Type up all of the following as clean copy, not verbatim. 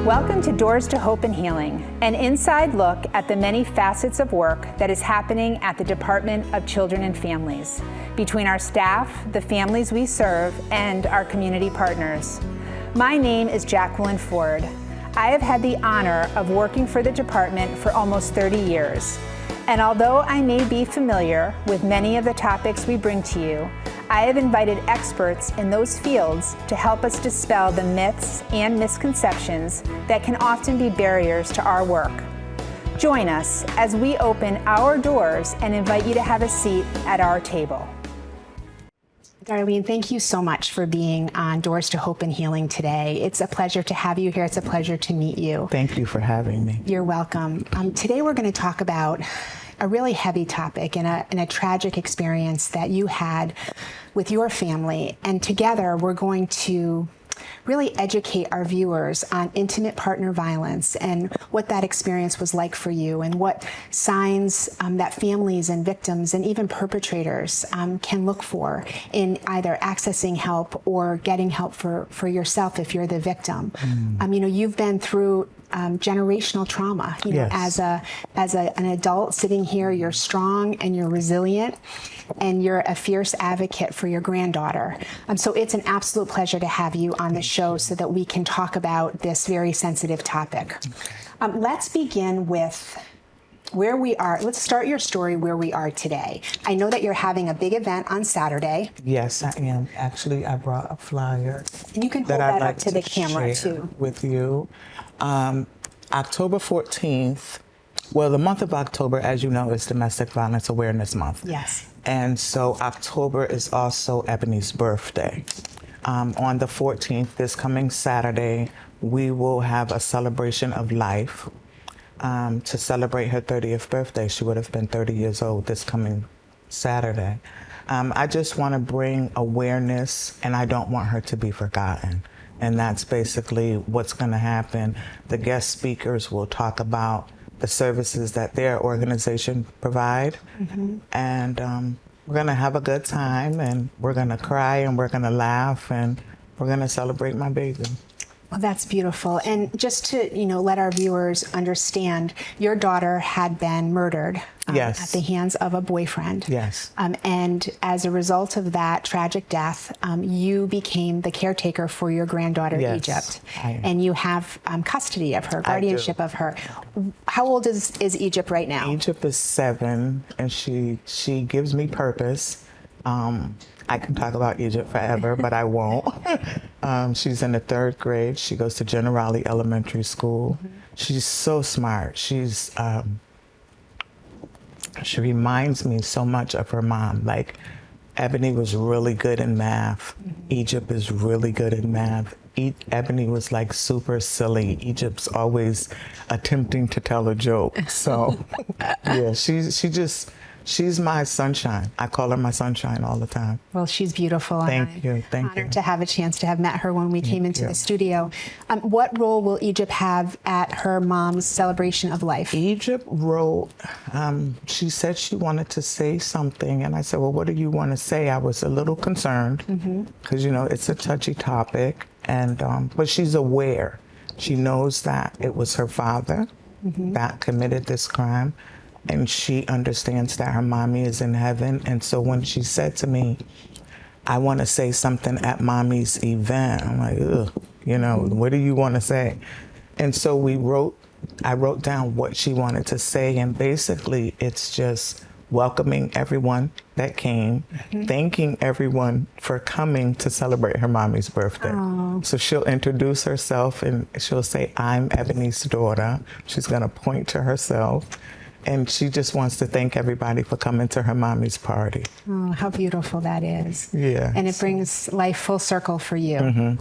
Welcome to Doors to Hope and Healing, an inside look at the many facets of work that is happening at the Department of Children and Families, between our staff, the families we serve, and our community partners. My name is Jacqueline Ford. I have had the honor of working for the department for almost 30 years. And although I may be familiar with many of the topics we bring to you, I have invited experts in those fields to help us dispel the myths and misconceptions that can often be barriers to our work. Join us as we open our doors and invite you to have a seat at our table. Darlene, thank you so much for being on Doors to Hope and Healing today. It's a pleasure to have you here. It's a pleasure to meet you. Thank you for having me. You're welcome. Today we're going to talk about a really heavy topic and a tragic experience that you had with your family. And together we're going to really educate our viewers on intimate partner violence and what that experience was like for you, and what signs that families and victims and even perpetrators can look for in either accessing help or getting help for yourself if you're the victim. You've been through generational trauma. Yes. As an adult sitting here, you're strong and you're resilient, and you're a fierce advocate for your granddaughter. So it's an absolute pleasure to have you on the show so that we can talk about this very sensitive topic. Okay. Let's begin with where we are. Let's start your story where we are today. I know that you're having a big event on Saturday. Yes, I am. Actually, I brought a flyer. And you can hold that up to the camera too. With you. October 14th, well, the month of October, as you know, is Domestic Violence Awareness Month. Yes. And so October is also Ebony's birthday. On the 14th, this coming Saturday, we will have a celebration of life to celebrate her 30th birthday. She would have been 30 years old this coming Saturday. I just want to bring awareness, and I don't want her to be forgotten. And that's basically what's going to happen. The guest speakers will talk about the services that their organization provide. And we're going to have a good time, and we're going to cry, and we're going to laugh, and we're going to celebrate my baby. Well, that's beautiful. And just to, let our viewers understand, your daughter had been murdered Yes. at the hands of a boyfriend. Yes. And as a result of that tragic death, you became the caretaker for your granddaughter, Yes, Egypt. I am. And you have custody of her, guardianship of her. How old is Egypt right now? Egypt is 7, and she gives me purpose. I can talk about Egypt forever, but I won't. She's in the 3rd grade. She goes to Generali Elementary School. She's so smart. She reminds me so much of her mom. Like, Ebony was really good in math. Egypt is really good in math. Ebony was like super silly. Egypt's always attempting to tell a joke. So, yeah, she's my sunshine. I call her my sunshine all the time. Well, she's beautiful. Thank you. Honored to have a chance to have met her when we came into the studio. What role will Egypt have at her mom's celebration of life? Egypt wrote, she said she wanted to say something, and I said, well, what do you want to say? I was a little concerned because, it's a touchy topic, and but she's aware. She knows that it was her father that committed this crime. And she understands that her mommy is in heaven. And so when she said to me, I want to say something at mommy's event, I'm like, ugh, what do you want to say? And so I wrote down what she wanted to say. And basically, it's just welcoming everyone that came, thanking everyone for coming to celebrate her mommy's birthday. Aww. So she'll introduce herself, and she'll say, I'm Ebony's daughter. She's going to point to herself. And she just wants to thank everybody for coming to her mommy's party. Oh, how beautiful that is. Yeah. And it brings life full circle for you.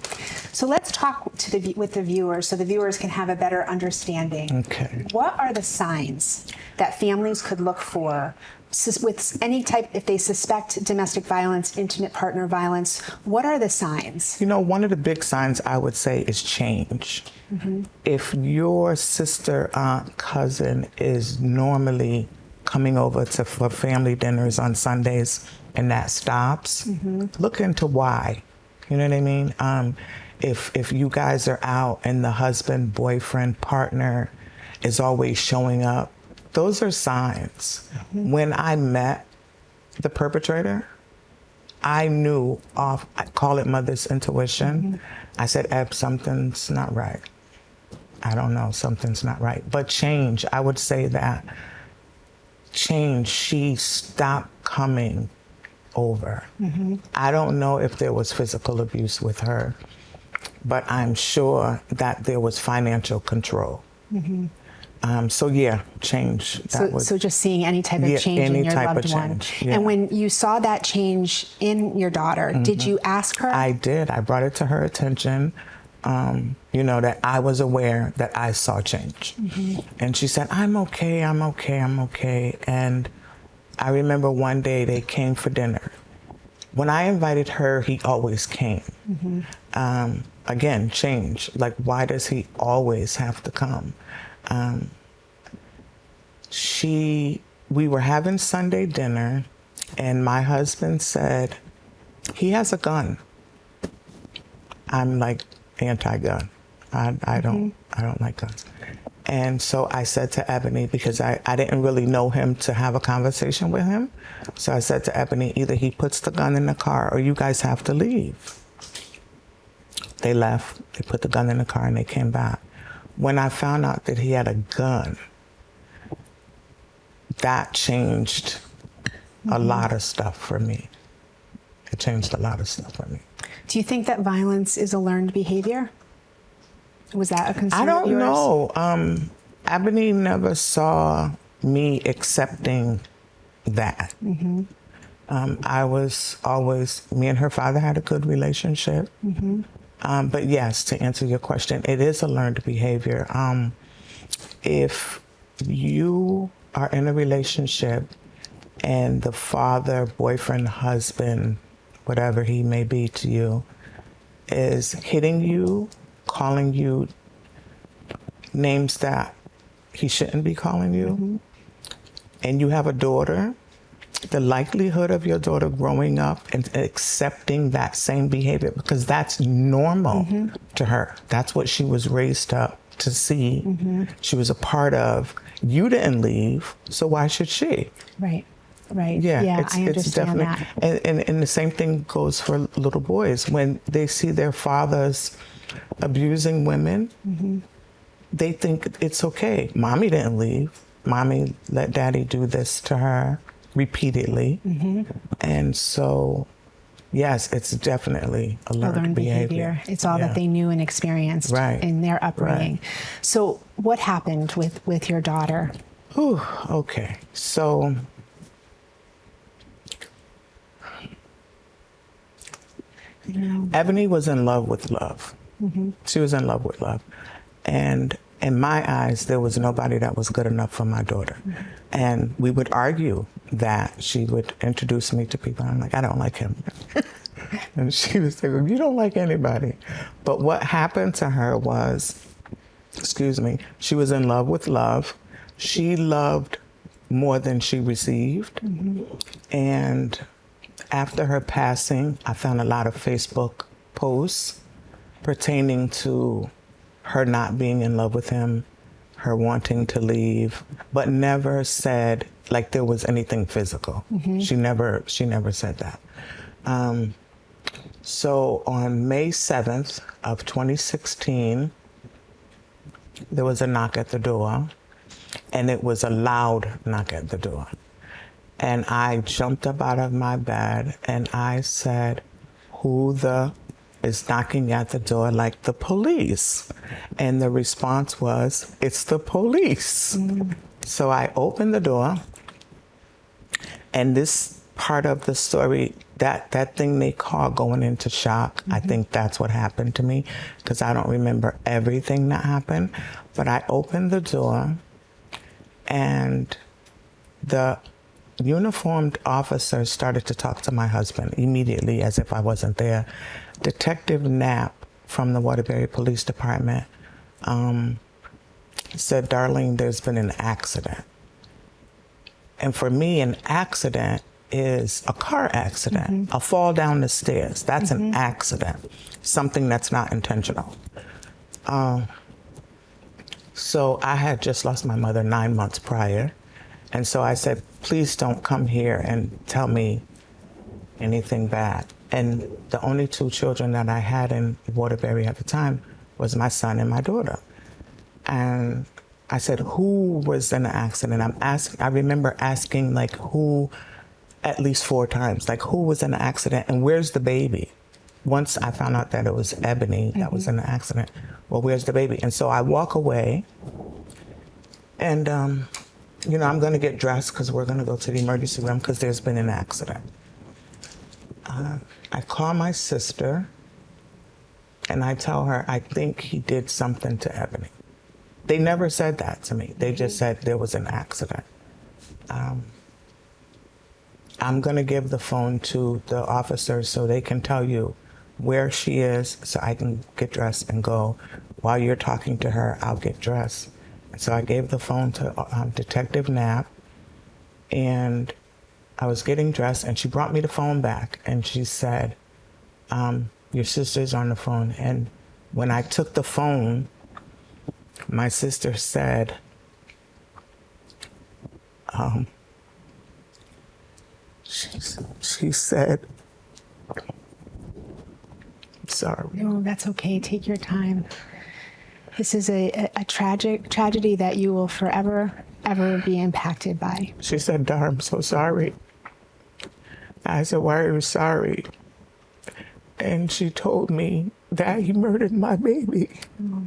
So let's talk with the viewers so the viewers can have a better understanding. Okay. What are the signs that families could look for with any type, if they suspect domestic violence, intimate partner violence? What are the signs? One of the big signs I would say is change. If your sister, aunt, cousin is normally coming over for family dinners on Sundays and that stops, look into why. You know what I mean? if you guys are out and the husband, boyfriend, partner is always showing up, those are signs. When I met the perpetrator, I knew I call it mother's intuition. I said, Eb, something's not right. I don't know, something's not right. But change, I would say that change, she stopped coming over. I don't know if there was physical abuse with her, but I'm sure that there was financial control. So yeah, change. So just seeing any type of change in your loved one. Yeah. And when you saw that change in your daughter, did you ask her? I did. I brought it to her attention, that I was aware that I saw change. And she said, I'm okay. And I remember one day they came for dinner. When I invited her, he always came. Again, change. Like, why does he always have to come? We were having Sunday dinner, and my husband said, he has a gun. I'm like anti-gun. I don't like guns. And so I said to Ebony, because I didn't really know him to have a conversation with him. So I said to Ebony, either he puts the gun in the car or you guys have to leave. They left, they put the gun in the car and they came back. When I found out that he had a gun, that changed a lot of stuff for me. It changed a lot of stuff for me. Do you think that violence is a learned behavior? Was that a concern I of yours? don't know. Ebony never saw me accepting that. I was always, me and her father had a good relationship. But yes, to answer your question, it is a learned behavior. If you are in a relationship and the father, boyfriend, husband, whatever he may be to you, is hitting you, calling you names that he shouldn't be calling you, and you have a daughter, the likelihood of your daughter growing up and accepting that same behavior, because that's normal to her. That's what she was raised up to see. She was a part of. You didn't leave, so why should she? Right. Yeah, I understand that. And the same thing goes for little boys. When they see their fathers abusing women, they think it's okay. Mommy didn't leave. Mommy let daddy do this to her repeatedly. And so, yes, it's definitely a learned behavior. It's all that they knew and experienced in their upbringing. So what happened with your daughter? Okay, so Ebony was in love with love. She was in love with love. And in my eyes, there was nobody that was good enough for my daughter. And we would argue that. She would introduce me to people. I'm like, I don't like him. And she would say, well, you don't like anybody. But what happened to her was, she was in love with love. She loved more than she received. And after her passing, I found a lot of Facebook posts pertaining to her not being in love with him, her wanting to leave, but never said like there was anything physical. She never said that. So on May 7th of 2016, there was a knock at the door, and it was a loud knock at the door. And I jumped up out of my bed and I said, who the is knocking at the door like the police? And the response was, it's the police. So I opened the door, and this part of the story, that thing they call going into shock, I think that's what happened to me, because I don't remember everything that happened. But I opened the door, and the uniformed officer started to talk to my husband immediately, as if I wasn't there. Detective Knapp from the Waterbury Police Department said, Darlene, there's been an accident. And for me, an accident is a car accident, a fall down the stairs. That's an accident, something that's not intentional. So I had just lost my mother 9 months prior. And so I said, please don't come here and tell me anything bad. And the only two children that I had in Waterbury at the time was my son and my daughter. And I said, who was in the accident? I remember asking like who at least 4 times, like who was in the accident and where's the baby? Once I found out that it was Ebony that was in the accident, well, where's the baby? And so I walk away and, you know, I'm going to get dressed because we're going to go to the emergency room because there's been an accident. I call my sister and I tell her, I think he did something to Ebony. They never said that to me. They just said there was an accident. I'm going to give the phone to the officers so they can tell you where she is so I can get dressed and go. While you're talking to her, I'll get dressed. And so I gave the phone to Detective Knapp, and I was getting dressed, and she brought me the phone back, and she said, your sister's on the phone. And when I took the phone, my sister said, she said, sorry. No, that's okay. Take your time. This is a tragedy that you will forever, ever be impacted by. She said, Dar, I'm so sorry. I said, why are you sorry? And she told me that he murdered my baby. Oh.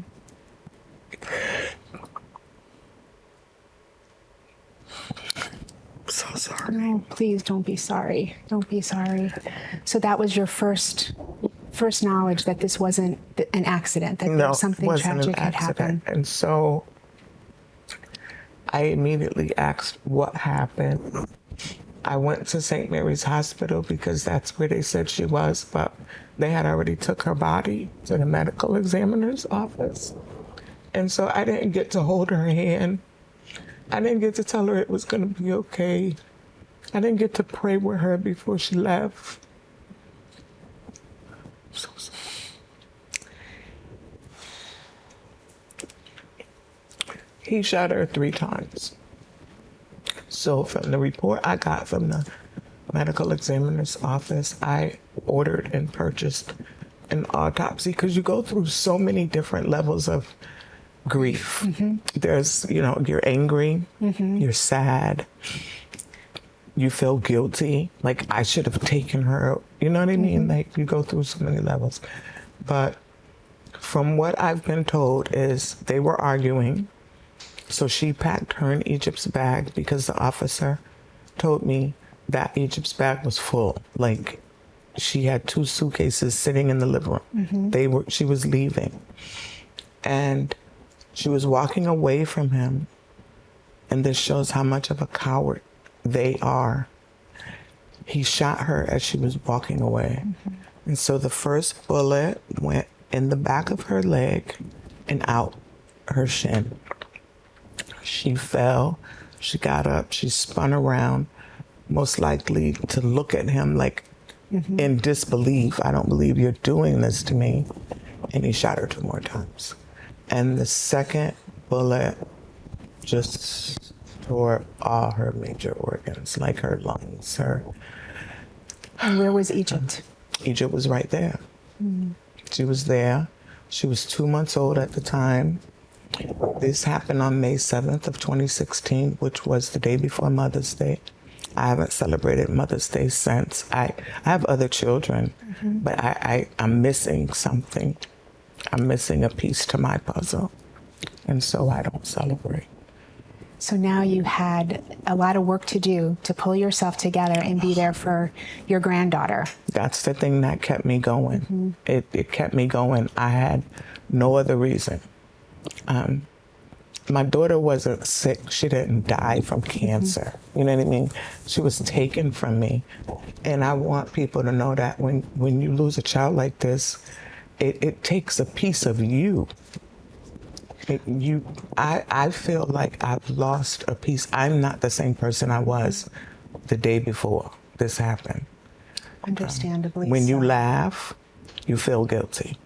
So sorry. No, please don't be sorry. Don't be sorry. So that was your first knowledge that this wasn't an accident, that No, something wasn't tragic an had accident. happened. And so I immediately asked what happened. I went to St. Mary's Hospital because that's where they said she was, but they had already took her body to the medical examiner's office. And so I didn't get to hold her hand. I didn't get to tell her it was going to be okay. I didn't get to pray with her before she left. So sorry. He shot her 3 times. So from the report I got from the medical examiner's office, I ordered and purchased an autopsy because you go through so many different levels of grief. Mm-hmm. There's, you know, you're angry, you're sad, you feel guilty, like I should have taken her, you know what I mean? Like you go through so many levels. But from what I've been told is they were arguing. So she packed her and Egypt's bag because the officer told me that Egypt's bag was full. Like she had 2 suitcases sitting in the living room. She was leaving. And she was walking away from him. And this shows how much of a coward they are. He shot her as she was walking away. And so the first bullet went in the back of her leg and out her shin. She fell, she got up, she spun around, most likely to look at him like in disbelief. I don't believe you're doing this to me. And he shot her 2 more times. And the second bullet just tore all her major organs, like her lungs, her. And where was Egypt? Egypt was right there. She was there. She was 2 months old at the time. This happened on May 7th of 2016, which was the day before Mother's Day. I haven't celebrated Mother's Day since. I have other children, but I'm missing something. I'm missing a piece to my puzzle, and so I don't celebrate. So now you had a lot of work to do to pull yourself together and be there for your granddaughter. That's the thing that kept me going. It kept me going. I had no other reason. My daughter wasn't sick. She didn't die from cancer. You know what I mean? She was taken from me. And I want people to know that when you lose a child like this, it takes a piece of you. I feel like I've lost a piece. I'm not the same person I was the day before. this happen. Understandably When you so. laugh, you feel guilty.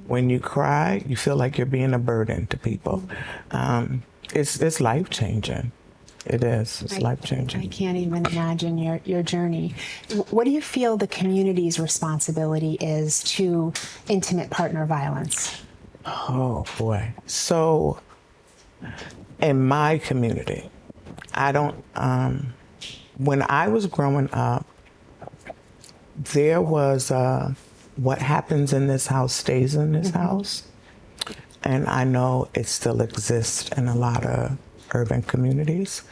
When you cry, you feel like you're being a burden to people. It's life changing. It is. It's life I changing. can't even imagine your journey. What do you feel the community's responsibility is to intimate partner violence? Oh boy. So, in my community, I don't. When I was growing up, there was what happens in this house stays in this house. And I know it still exists in a lot of urban communities.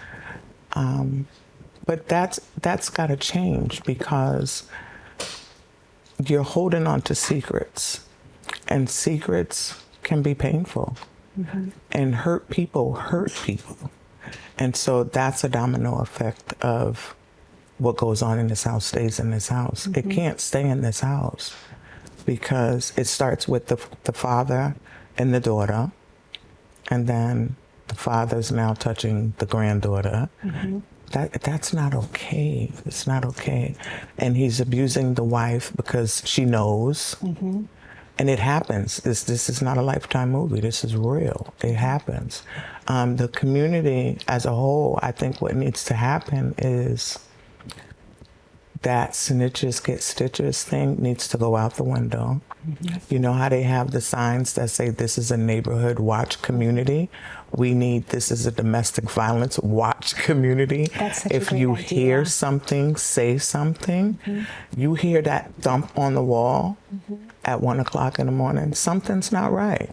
But that's got to change, because you're holding on to secrets, and secrets can be painful, and hurt people. And so that's a domino effect of what goes on in this house stays in this house. It can't stay in this house, because it starts with the father and the daughter, and then the father's now touching the granddaughter. That's not okay. It's not okay. And he's abusing the wife because she knows. And it happens. This is not a Lifetime movie. This is real. It happens. The community as a whole, I think what needs to happen is that snitches get stitches thing needs to go out the window. You know how they have the signs that say this is a neighborhood watch community? We need, this is a domestic violence watch community. That's such a if great you idea. hear something, say something. You hear that thump on the wall at 1 o'clock in the morning, something's not right.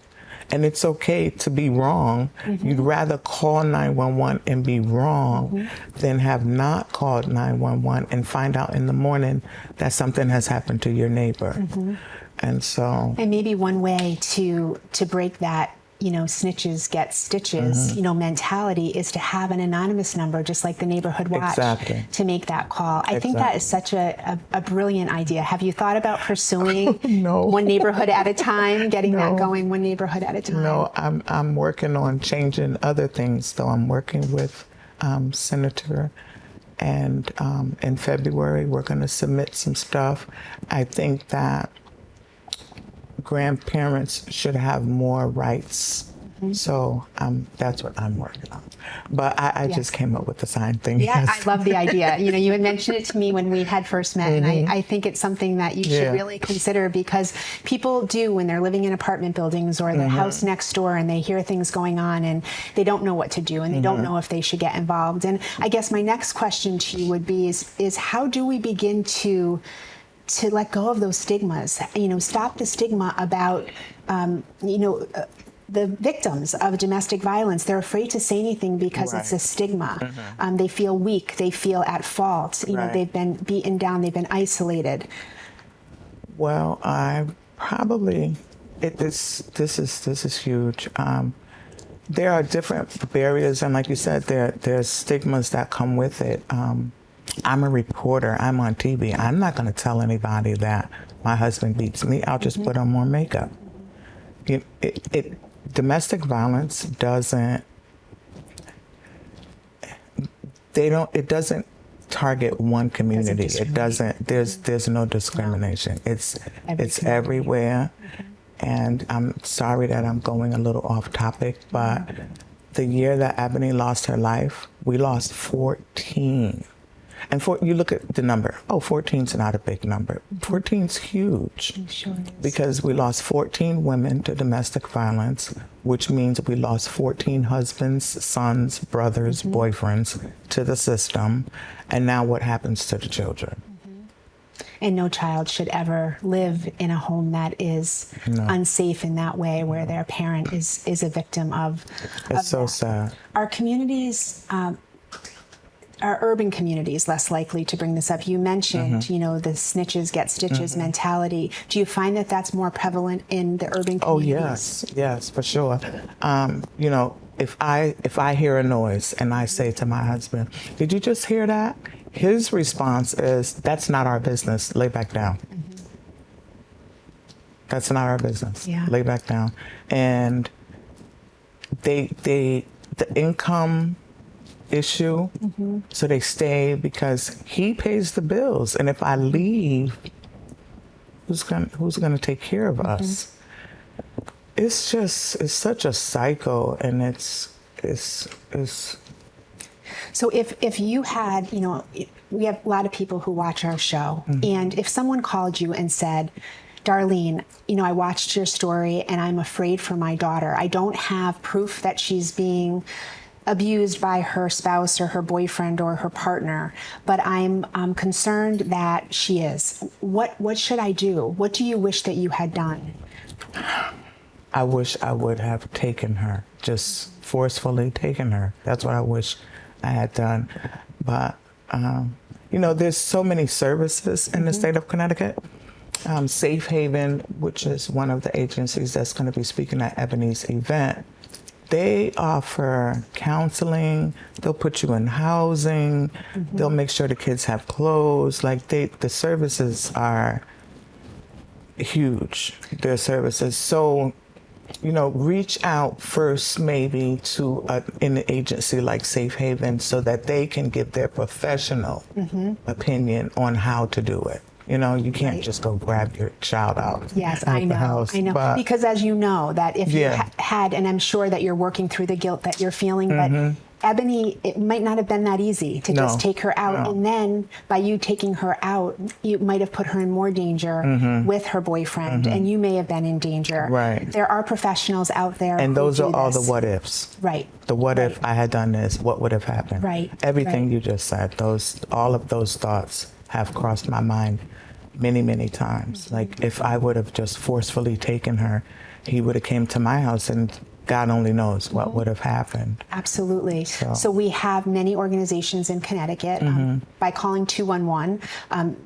And it's okay to be wrong. You'd rather call 911 and be wrong than have not called 911 and find out in the morning that something has happened to your neighbor. And so, And maybe one way to break that, snitches get stitches, mentality is to have an anonymous number, just like the neighborhood watch, Exactly. to make that call. I think that is such a brilliant idea. Have you thought about pursuing No. one neighborhood at a time, getting that going one neighborhood at a time? no, I'm working on changing other things, though. I'm working with Senator, and in February we're going to submit some stuff. I think that grandparents should have more rights. So that's what I'm working on. But I just came up with the sign thing. Yeah, Yes. I love the idea. You had mentioned it to me when we had first met, and I think it's something that you should really consider, because people do, when they're living in apartment buildings or the house next door, and they hear things going on and they don't know what to do, and they don't know if they should get involved. And I guess my next question to you would be is how do we begin to let go of those stigmas, stop the stigma about, the victims of domestic violence. They're afraid to say anything because it's a stigma. They feel weak. They feel at fault. They've been beaten down. They've been isolated. Well, I probably this is huge. There are different barriers, and like you said, there's stigmas that come with it. I'm a reporter. I'm on TV. I'm not going to tell anybody that my husband beats me. I'll just put on more makeup. Domestic violence doesn't. It doesn't target one community. It doesn't. There's no discrimination. It's everywhere. And I'm sorry that I'm going a little off topic, but the year that Ebony lost her life, we lost 14. And you look at the number, 14's not a big number. 14's huge. It sure is. Because we lost 14 women to domestic violence, which means we lost 14 husbands, sons, brothers, boyfriends to the system. And now what happens to the children? And no child should ever live in a home that is unsafe in that way, where their parent is a victim of It's so that. sad. Our communities, are urban communities less likely to bring this up? You mentioned, the snitches get stitches mentality. Do you find that that's more prevalent in the urban communities? Oh, yes, for sure. If I hear a noise and I say to my husband, "Did you just hear that?" His response is, "That's not our business. Lay back down." That's not our business. Yeah. Lay back down. And the income issue. So they stay because he pays the bills. And if I leave, who's gonna take care of us? It's such a cycle, and it's So if you had, we have a lot of people who watch our show, and if someone called you and said, Darlene, I watched your story and I'm afraid for my daughter. I don't have proof that she's being abused by her spouse or her boyfriend or her partner, but I'm concerned that she is. What should I do? What do you wish that you had done? I wish I would have taken her, just forcefully taken her. That's what I wish I had done. But, there's so many services in the state of Connecticut. Safe Haven, which is one of the agencies that's going to be speaking at Ebony's event, they offer counseling. They'll put you in housing. They'll make sure the kids have clothes. The services are huge, their services. So, reach out first maybe to an agency like Safe Haven so that they can give their professional opinion on how to do it. You can't just go grab your child out. Yes, out I know. The house. I know. But, because as you know, that if you had, and I'm sure that you're working through the guilt that you're feeling, but Ebony, it might not have been that easy to just take her out. And then by you taking her out, you might have put her in more danger with her boyfriend, and you may have been in danger. Right. There are professionals out there and those are all this. the what ifs. Right. The what if I had done this, what would have happened? Right. Everything you just said, all of those thoughts have crossed my mind many, many times. Like, if I would have just forcefully taken her, he would have came to my house, and God only knows what would have happened. Absolutely. So we have many organizations in Connecticut. By calling 211,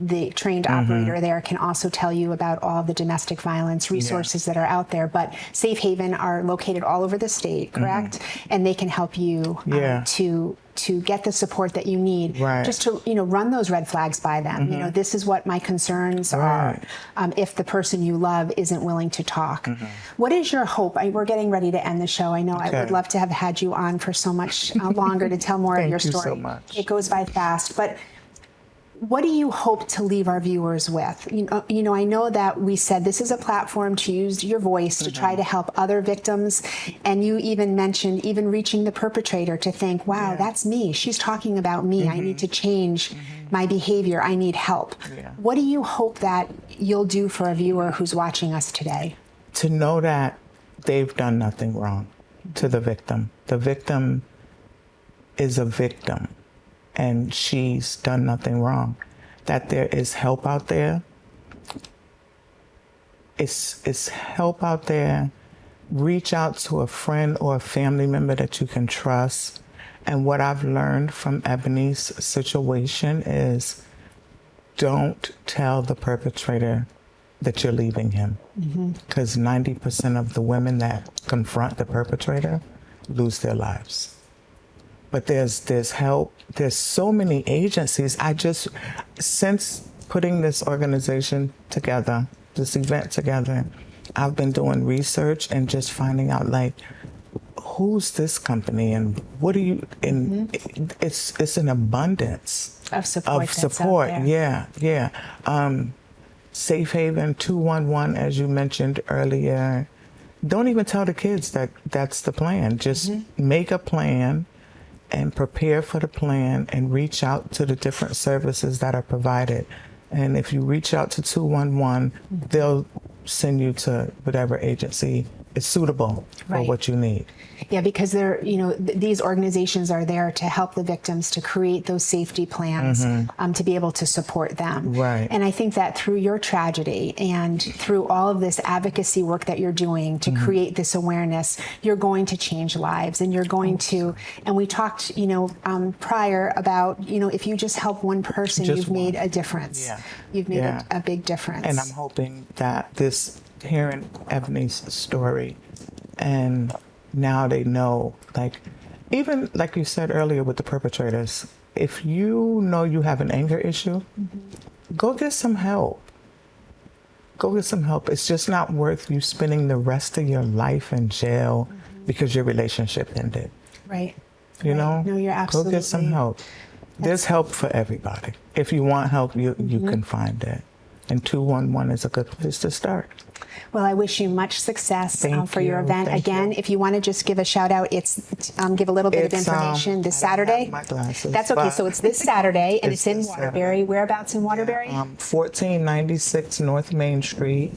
the trained operator there can also tell you about all of the domestic violence resources that are out there. But Safe Haven are located all over the state, correct? And they can help you to get the support that you need, just to run those red flags by them. This is what my concerns are. If the person you love isn't willing to talk, what is your hope? We're getting ready to end the show. I know I would love to have had you on for so much longer to tell more of your story. Thank you so much. It goes by fast, but what do you hope to leave our viewers with? I know that we said this is a platform to use your voice to try to help other victims. And you even mentioned even reaching the perpetrator to think, wow, that's me. She's talking about me. I need to change my behavior. I need help. What do you hope that you'll do for a viewer who's watching us today? To know that they've done nothing wrong to the victim. The victim is a victim, and she's done nothing wrong. That there is help out there. It's help out there. Reach out to a friend or a family member that you can trust. And what I've learned from Ebony's situation is, don't tell the perpetrator that you're leaving him. Because 90% of the women that confront the perpetrator lose their lives. But there's help. There's so many agencies. Since putting this organization together, this event together, I've been doing research and just finding out, who's this company and what do you, and it's an abundance Of support. That's out there. Safe Haven 211, as you mentioned earlier. Don't even tell the kids that that's the plan. Just make a plan and prepare for the plan and reach out to the different services that are provided. And if you reach out to 211, they'll send you to whatever agency is suitable for what you need. Yeah, because they're, these organizations are there to help the victims to create those safety plans, to be able to support them. Right. And I think that through your tragedy and through all of this advocacy work that you're doing to create this awareness, you're going to change lives, and you're going to, and we talked, prior about, if you just help one person, you've made a difference. You've made a big difference. And I'm hoping that hearing Ebony's story, and now they know, even like you said earlier with the perpetrators, if you know you have an anger issue, go get some help. Go get some help. It's just not worth you spending the rest of your life in jail because your relationship ended. Right. You know, No, you're go get some absolutely- help. There's help for everybody. If you want help, you can find it. And 211 is a good place to start. Well, I wish you much success Thank for your you. event. Thank Again, you. if you want to just give a shout out, it's give a little bit of It's, information. This I don't have Saturday. my glasses, That's okay. but So it's this Saturday, and it's in this Waterbury. Whereabouts in Waterbury? 1496 North Main Street.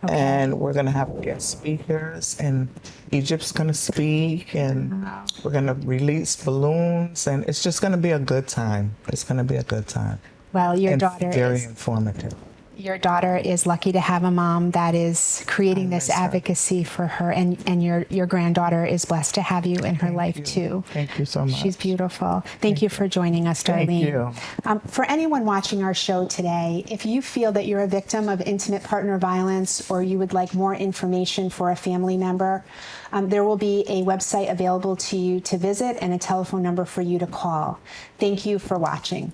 Okay. And we're going to have guest speakers, and Egypt's going to speak, and we're going to release balloons, and it's just going to be a good time. It's going to be a good time. Well, your And daughter very is informative. Your daughter is lucky to have a mom that is creating this miss her. advocacy for her, and your granddaughter is blessed to have you in her life too. Thank you so much. She's beautiful. Thank you for joining us, Darlene. Thank you. For anyone watching our show today, if you feel that you're a victim of intimate partner violence or you would like more information for a family member, there will be a website available to you to visit and a telephone number for you to call. Thank you for watching.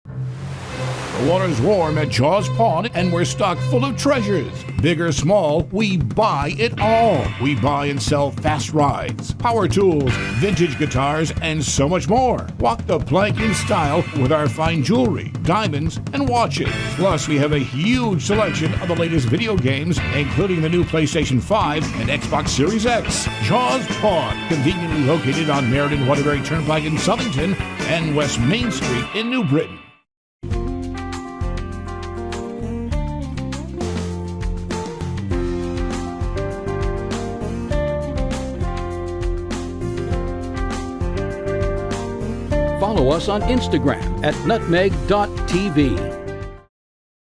The water's warm at Jaws Pond, and we're stocked full of treasures. Big or small, we buy it all. We buy and sell fast rides, power tools, vintage guitars, and so much more. Walk the plank in style with our fine jewelry, diamonds, and watches. Plus, we have a huge selection of the latest video games, including the new PlayStation 5 and Xbox Series X. Jaws Pond, conveniently located on Meriden Waterbury Turnpike in Southington and West Main Street in New Britain. Follow us on Instagram at nutmeg.tv.